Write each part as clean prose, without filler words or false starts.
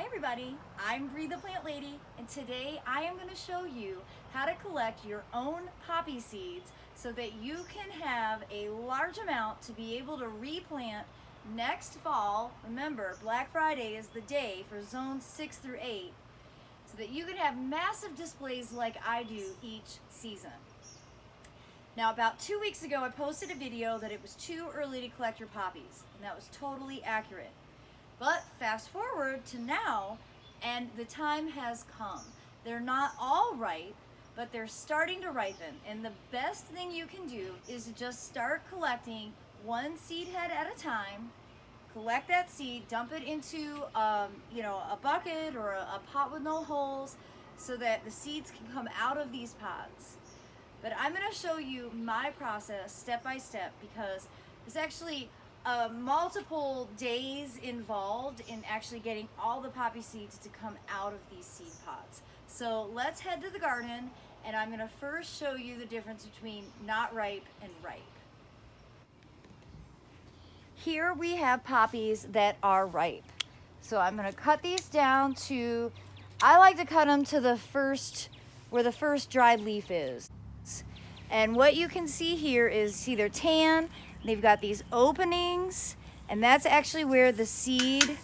everybody, I'm Bree the Plant Lady, and today I am going to show you how to collect your own poppy seeds so that you can have a large amount to be able to replant next fall. Remember, Black Friday is the day for zones 6 through 8, so that you can have massive displays like I do each season. Now, about 2 weeks ago, I posted a video that it was too early to collect your poppies, and that was totally accurate. But fast forward to now, and the time has come. They're not all ripe, but they're starting to ripen. And the best thing you can do is to just start collecting one seed head at a time. Collect that seed, dump it into a bucket or a pot with no holes so that the seeds can come out of these pods. But I'm going to show you my process step by step because there's actually multiple days involved in actually getting all the poppy seeds to come out of these seed pods. So let's head to the garden, and I'm going to first show you the difference between not ripe and ripe. Here we have poppies that are ripe. So I'm going to cut these down to, I like to cut them to the first, where the first dried leaf is. And what you can see here is, see, they're tan. They've got these openings, and that's actually where the seed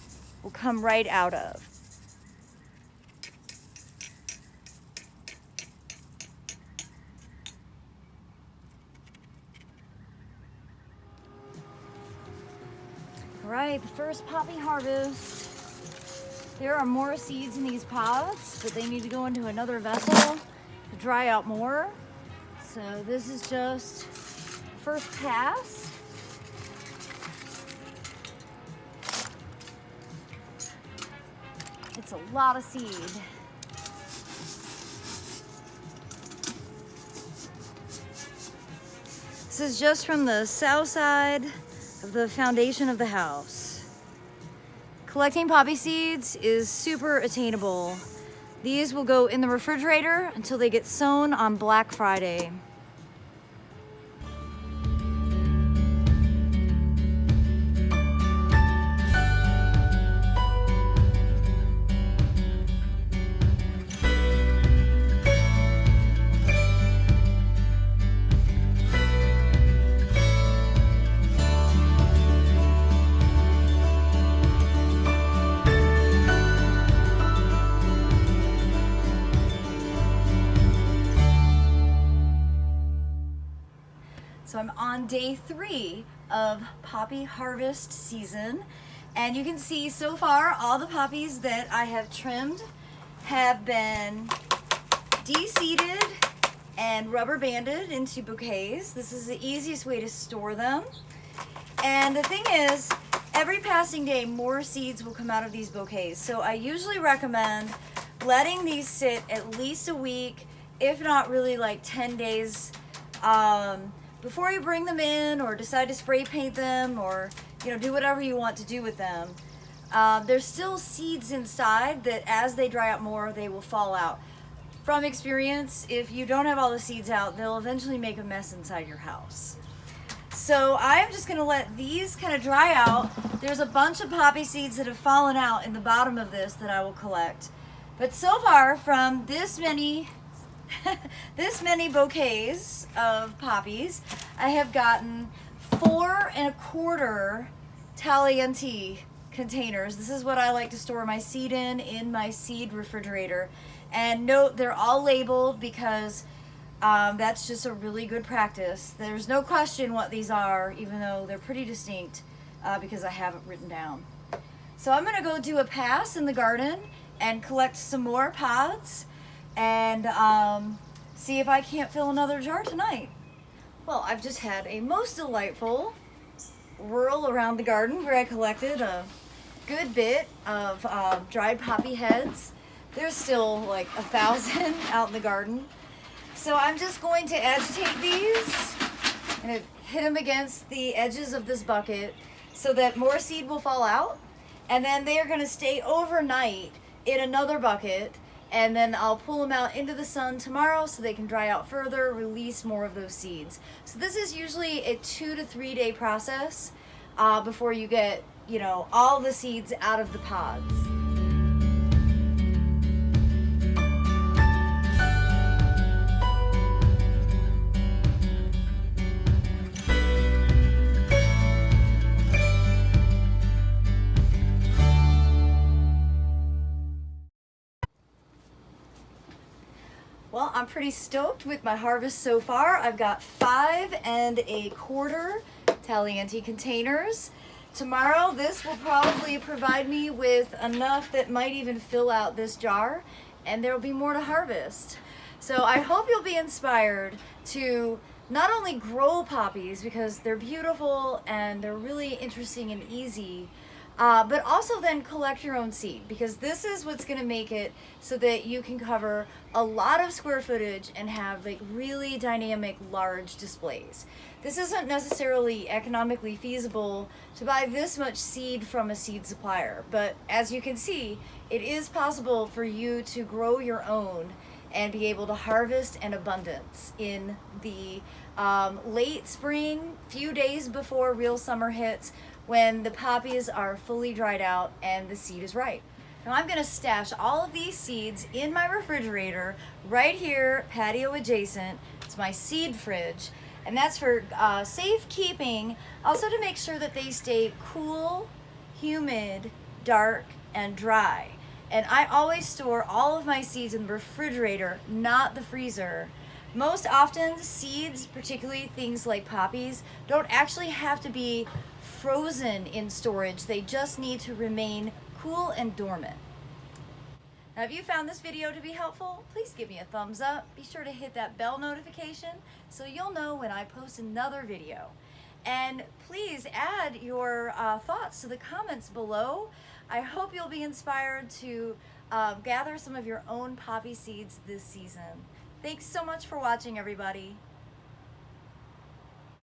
will come right out of. All right, the first poppy harvest. There are more seeds in these pods, but they need to go into another vessel to dry out more. So this is just first pass. It's a lot of seed. This is just from the south side of the foundation of the house. Collecting poppy seeds is super attainable. These will go in the refrigerator until they get sown on Black Friday. So I'm on day 3 of poppy harvest season, and you can see so far all the poppies that I have trimmed have been de-seeded and rubber banded into bouquets. This is the easiest way to store them. And the thing is, every passing day more seeds will come out of these bouquets. So I usually recommend letting these sit at least a week, if not really like 10 days, before you bring them in or decide to spray paint them or do whatever you want to do with them. There's still seeds inside that as they dry out more, they will fall out. From experience, if you don't have all the seeds out, they'll eventually make a mess inside your house. So I'm just going to let these kind of dry out. There's a bunch of poppy seeds that have fallen out in the bottom of this that I will collect. But so far, from this many bouquets of poppies, I have gotten 4 1/4 Talienti containers. This is what I like to store my seed in my seed refrigerator. And note, they're all labeled because that's just a really good practice. There's no question what these are, even though they're pretty distinct because I have it written down. So I'm going to go do a pass in the garden and collect some more pods and see if I can't fill another jar tonight. Well, I've just had a most delightful whirl around the garden where I collected a good bit of dried poppy heads. There's still like 1,000 out in the garden. So I'm just going to agitate these and hit them against the edges of this bucket so that more seed will fall out. And then they are going to stay overnight in another bucket, and then I'll pull them out into the sun tomorrow so they can dry out further, release more of those seeds. So this is usually a 2 to 3 day process before you get, all the seeds out of the pods. Well, I'm pretty stoked with my harvest so far. I've got 5 1/4 Taglienti containers. Tomorrow, this will probably provide me with enough that might even fill out this jar, and there will be more to harvest. So I hope you'll be inspired to not only grow poppies because they're beautiful and they're really interesting and easy, but also then collect your own seed, because this is what's going to make it so that you can cover a lot of square footage and have like really dynamic large displays. This isn't necessarily economically feasible to buy this much seed from a seed supplier, but as you can see, it is possible for you to grow your own and be able to harvest in abundance in the late spring, few days before real summer hits, when the poppies are fully dried out and the seed is ripe. Now I'm going to stash all of these seeds in my refrigerator right here, patio adjacent. It's my seed fridge, and that's for safekeeping, also to make sure that they stay cool, humid, dark, and dry. And I always store all of my seeds in the refrigerator, not the freezer. Most often, seeds, particularly things like poppies, don't actually have to be frozen in storage. They just need to remain cool and dormant. Now, if you found this video to be helpful, please give me a thumbs up. Be sure to hit that bell notification so you'll know when I post another video. And please add your thoughts to the comments below. I hope you'll be inspired to gather some of your own poppy seeds this season. Thanks so much for watching, everybody.